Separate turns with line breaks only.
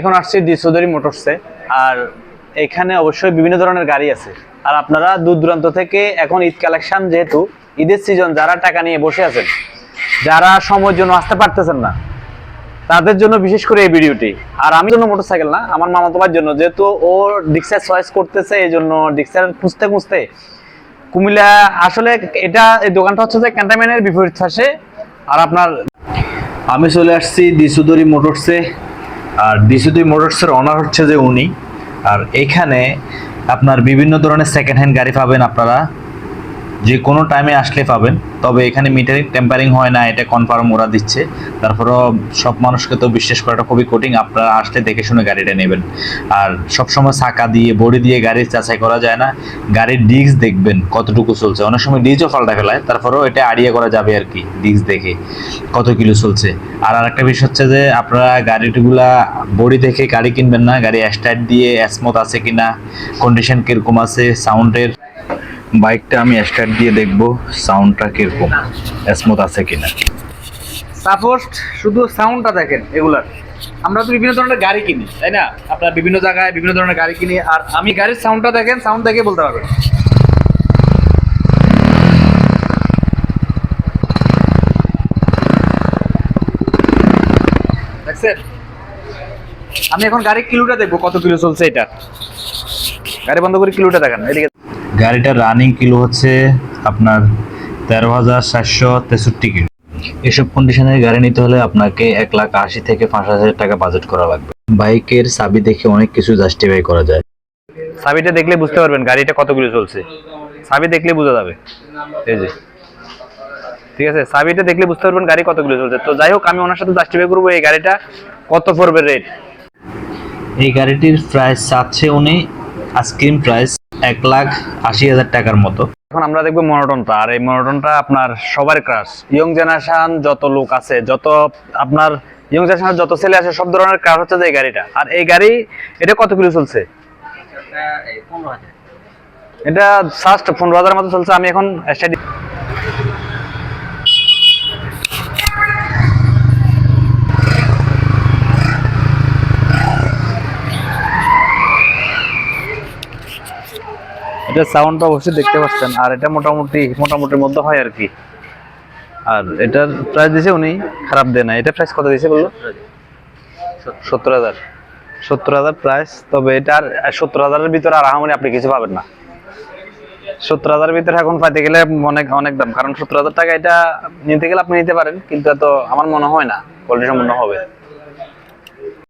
এখন আসছি ডি চৌধুরী মোটরসে। আর এখানে অবশ্যই বিভিন্ন ধরনের গাড়ি আছে। আর আপনারা দূর দূরান্ত থেকে এখন ঈদ কালেকশন, যেহেতু ঈদের সিজন, যারা টাকা নিয়ে বসে আছেন, যারা সময়ের জন্য আসতে পারতেছেন না, তাদের জন্য বিশেষ করে এই ভিডিওটি। আর আমি জন্য মোটরসাইকেল না, আমার মামাতো ভাইয়ের জন্য, যেহেতু ও ডিক্সার চয়েস করতেছে, এই জন্য ডিক্সার খুঁজতে খুঁজতে কুমিল্লা আসলে এই দোকানটা হচ্ছে যে ক্যান্টনমেন্টের বিপরীত পাশে। আর আপনার আমি চলে আসছি ডি চৌধুরী মোটরসে। আর ডি চৌধুরী মোটরসের অনার হচ্ছে যে উনি। আর এখানে আপনার বিভিন্ন ধরনের সেকেন্ড হ্যান্ড গাড়ি পাবেন, আপনারা যে কোনো টাইমে আসলে পাবেন। তবে এখানে মিটারিং টেম্পারিং হয় না, এটা কনফার্ম ওরা দিচ্ছে। তারপরেও সব মানুষকে তো বিশ্বাস করাটা খুবই কঠিন, আপনারা আসলে দেখে শুনে গাড়িটা নেবেন। আর সবসময় চাকা দিয়ে বডি দিয়ে গাড়ির যাচাই করা যায় না, গাড়ির ডিস্ক দেখবেন কতটুকু চলছে, অনেক সময় ডিস্কও পাল্টা ফেলায়, তারপরেও এটা আইডিয়া করা যাবে আর কি, ডিস্ক দেখে কত কিলো চলছে। আর আরেকটা বিষয় হচ্ছে যে আপনারা গাড়িগুলা বডি দেখে গাড়ি কিনবেন না, গাড়ি স্টার্ট দিয়ে স্মুথ আছে কিনা, কন্ডিশন কিরকম আছে, সাউন্ডের, বাইকটা আমি স্টার্ট দিয়ে দেখবো সাউন্ডটা কিরকম, স্মুথ আছে কিনা। সাপোজ শুধু সাউন্ডটা দেখেন। এগুলার আমরা তো বিভিন্ন ধরনের গাড়ি কিনি, তাই না? আপনার বিভিন্ন জায়গায় বিভিন্ন ধরনের গাড়ি কিনি, আর আমি গাড়ির সাউন্ডটা দেখেন, সাউন্ড দেখে বলতে পারবেন। দেখছেন? আমি এখন গাড়ির কিলোটা দেখবো কত কিলো চলছে। এটা গাড়ি বন্ধ করে কিলোটা দেখেন। এদিকে গাড়িটার রানিং কিলো হচ্ছে আপনার 13,463 কিলো। এসব কন্ডিশনের গাড়ি নিতে হলে আপনাকে 1,80,000 থেকে 5,000 টাকা বাজেট করা লাগবে। বাইকের চাবি দেখে অনেক কিছু জাস্টিফাই করা যায়। চাবিটা দেখলে বুঝতে পারবেন গাড়িটা কত কিলো চলছে, চাবি দেখলে বোঝা যাবে। এই যে, ঠিক আছে, চাবিটা দেখলে বুঝতে পারবেন গাড়ি কত কিলো চলছে। তো যাই হোক, আমি ওনার সাথে জাস্টিফাই করবো এই গাড়িটা কত পড়বে রেট। এই গাড়িটির প্রাইস চাচ্ছে উনি আইসক্রিম প্রাইস 1,80,000 টাকার মতো। এখন আমরা দেখবো মনোটনটা। আর এই মনোটনটা আপনার সবার ক্রাশ, ইয়ং জেনারেশন যত লোক আছে, যত আপনার ইয়ং জেনারেশনের যত ছেলে আছে, সব ধরনের ক্রাশ হচ্ছে যে এই গাড়িটা। আর এই গাড়ি এটা কত কিলো চলছে? এটা ফার্স্ট 15,000 মতো চলছে। আমি এখন এটা সাউন্ডটা অবশ্যই দেখতে পাচ্ছেন। আর এটা মোটামুটির মধ্যে হয় আর কি। আর এটার প্রাইস দিয়েছে উনি, খারাপ দেয় না। এটা প্রাইস কত দিয়েছে বললো? 70,000 প্রাইস। তবে এটার 70,000-এর ভিতরে আর আহামরি আপনি কিছু পাবেন না। 70,000-এর ভিতরে এখন পাইতে গেলে অনেক দাম। কারণ 70,000 টাকা এটা নিতে গেলে আপনি নিতে পারেন, কিন্তু এত আমার মনে হয় না কোয়ালিটি সম্পূর্ণ হবে।